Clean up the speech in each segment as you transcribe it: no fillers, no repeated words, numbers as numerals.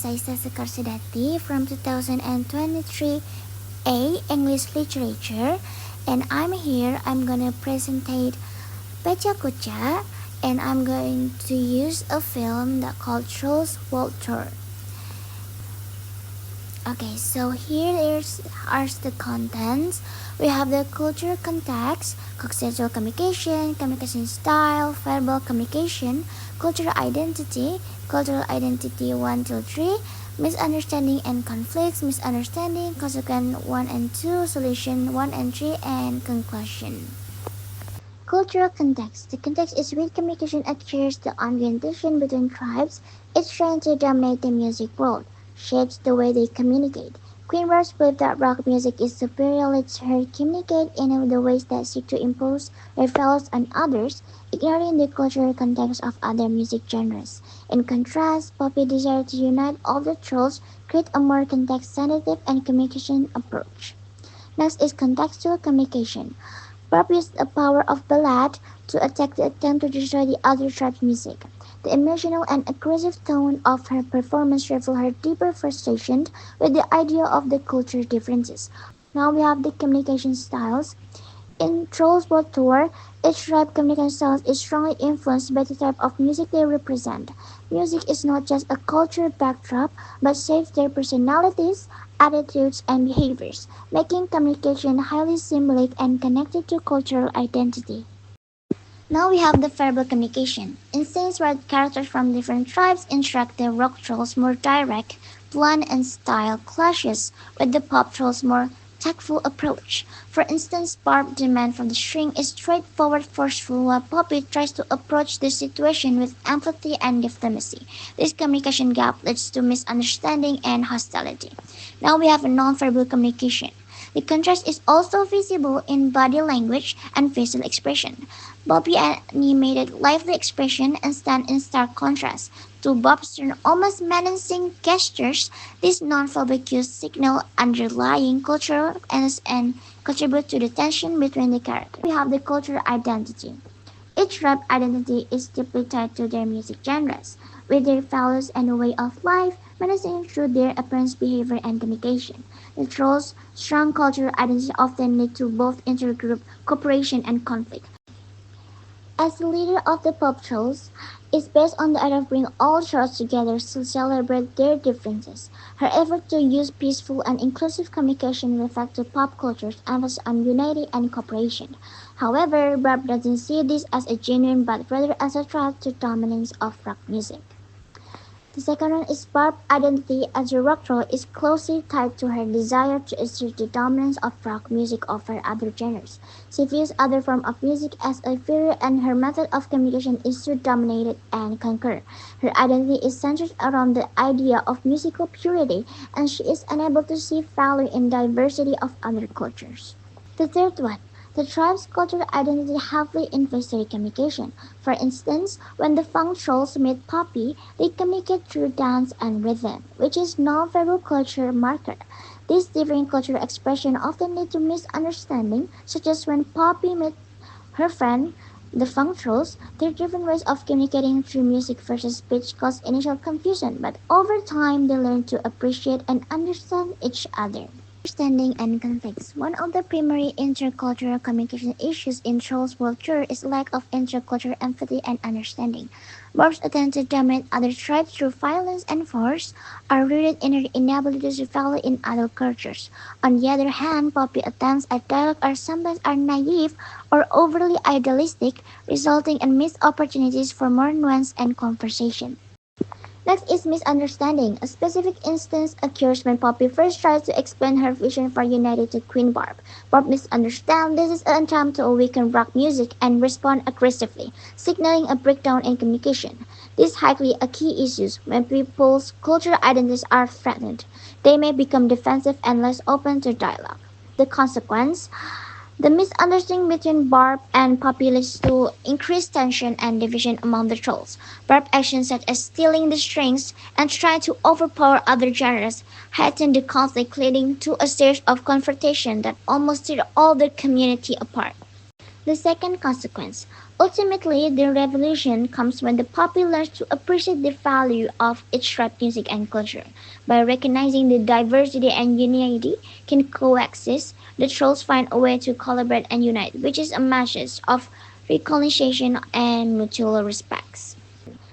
Shaista Sekar Sedati from 2023 A English Literature, and I'm gonna presentate Pecha Kucha, and I'm going to use a film that called Trolls World Tour. Okay, so are the contents. We have the cultural context, conceptual communication, communication style, verbal communication, cultural identity 1 till 3, misunderstanding and conflicts, misunderstanding, consequence 1 and 2, solution 1 and 3, and conclusion. Cultural context. The context is when communication occurs, the ongoing tension between tribes is trying to dominate the music world, shapes the way they communicate. Queen Barbs believe that rock music is superior, lets her communicate in the ways that seek to impose their fellows on others, ignoring the cultural context of other music genres. In contrast, Poppy desire to unite all the trolls, create a more context-sensitive and communication approach. Next is contextual communication. Barb used the power of ballad to attack the attempt to destroy the other tribe's music. The emotional and aggressive tone of her performance revealed her deeper frustration with the idea of the cultural differences. Now we have the communication styles. In Trolls World Tour, each tribe communication style is strongly influenced by the type of music they represent. Music is not just a cultural backdrop, but shapes their personalities, attitudes, and behaviors, making communication highly symbolic and connected to cultural identity. Now we have the verbal communication. In scenes where characters from different tribes interact, the rock trolls more direct, blunt, and style clashes with the pop trolls more tactful approach. For instance, Barb's demand from the string is straightforward, forceful, while Poppy tries to approach the situation with empathy and diplomacy. This communication gap leads to misunderstanding and hostility. Now we have a non-verbal communication. The contrast is also visible in body language and facial expression. Bobby animated lively expression and stand in stark contrast to Bob's almost menacing gestures. These non-verbal cues signal underlying cultural and contribute to the tension between the characters. We have the cultural identity. Each tribe identity is deeply tied to their music genres, with their values and way of life manifesting through their appearance, behavior, and communication. The trolls' strong cultural identity often lead to both intergroup cooperation and conflict. As the leader of the pop trolls, is based on the idea of bringing all trolls together to celebrate their differences. Her effort to use peaceful and inclusive communication reflect to pop culture's emphasis on unity and cooperation. However, Barb doesn't see this as a genuine but rather as a threat to dominance of rock music. The second one is Barb's identity as a rock troll is closely tied to her desire to assert the dominance of rock music over other genres. She views other forms of music as inferior and her method of communication is to dominate it and conquer. Her identity is centered around the idea of musical purity, and she is unable to see value in diversity of other cultures. The third one, the tribe's cultural identity heavily influences their communication. For instance, when the Fang trolls meet Poppy, they communicate through dance and rhythm, which is non-verbal cultural marker. These different cultural expressions often lead to misunderstanding, such as when Poppy met her friend, the Fang trolls. Their different ways of communicating through music versus speech cause initial confusion, but over time they learn to appreciate and understand each other. Understanding and conflicts. One of the primary intercultural communication issues in Trolls World Tour is lack of intercultural empathy and understanding. Barb's attempt to dominate other tribes through violence and force are rooted in her inability to value in other cultures. On the other hand, Poppy attempts at dialogue sometimes are naive or overly idealistic, resulting in missed opportunities for more nuance and conversation. Next is misunderstanding. A specific instance occurs when Poppy first tries to explain her vision for United to Queen Barb. Barb misunderstands this is an attempt to awaken rock music and respond aggressively, signaling a breakdown in communication. This is highly a key issue when people's cultural identities are threatened. They may become defensive and less open to dialogue. The consequence, the misunderstanding between Barb and Poppy leads to increased tension and division among the trolls. Barb's actions such as stealing the strings and trying to overpower other genres heighten the conflict, leading to a series of confrontations that almost tear all the community apart. The second consequence, Ultimately, the revolution comes when the puppy learns to appreciate the value of its tribe music and culture. By recognizing the diversity and unity can coexist, the trolls find a way to collaborate and unite, which is a message of reconciliation and mutual respect.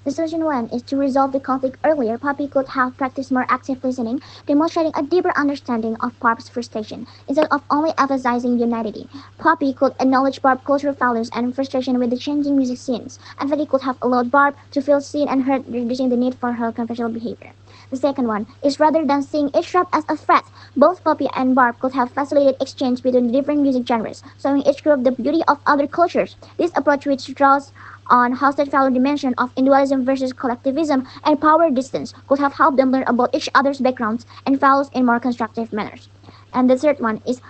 The solution one is to resolve the conflict earlier. Puppy could have practiced more active listening, demonstrating a deeper understanding of Barb's frustration. Instead of only emphasizing unity, Puppy could acknowledge Barb's cultural values and frustration with the changing music scenes. Empathy could have allowed Barb to feel seen and heard, reducing the need for her conventional behavior. The second one is rather than seeing each tribe as a threat, both Puppy and Barb could have facilitated exchange between the different music genres, showing each group the beauty of other cultures. This approach, which draws on Husted fellow dimension of individualism versus collectivism and power distance, could have helped them learn about each other's backgrounds and values in more constructive manners. And the third one is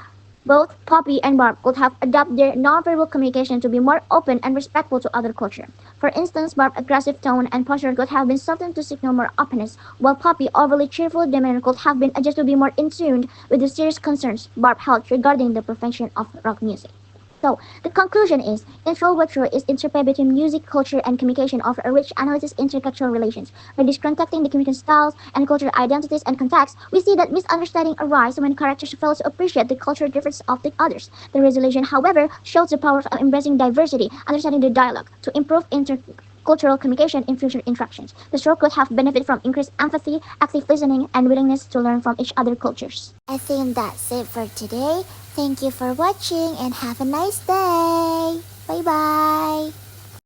both Poppy and Barb could have adapted their nonverbal communication to be more open and respectful to other culture. For instance, Barb's aggressive tone and posture could have been softened to signal more openness, while Poppy's overly cheerful demeanor could have been adjusted to be more in tune with the serious concerns Barb held regarding the perfection of rock music. So, the conclusion is, intellectual is interplay between music, culture, and communication offer a rich analysis intercultural relations. By disconnecting the communication styles and cultural identities and contexts, we see that misunderstanding arise when characters fail to appreciate the cultural differences of the others. The resolution, however, shows the power of embracing diversity, understanding the dialogue, to improve intercultural communication in future interactions. The show could have benefited from increased empathy, active listening, and willingness to learn from each other's cultures. I think that's it for today. Thank you for watching and have a nice day. Bye bye.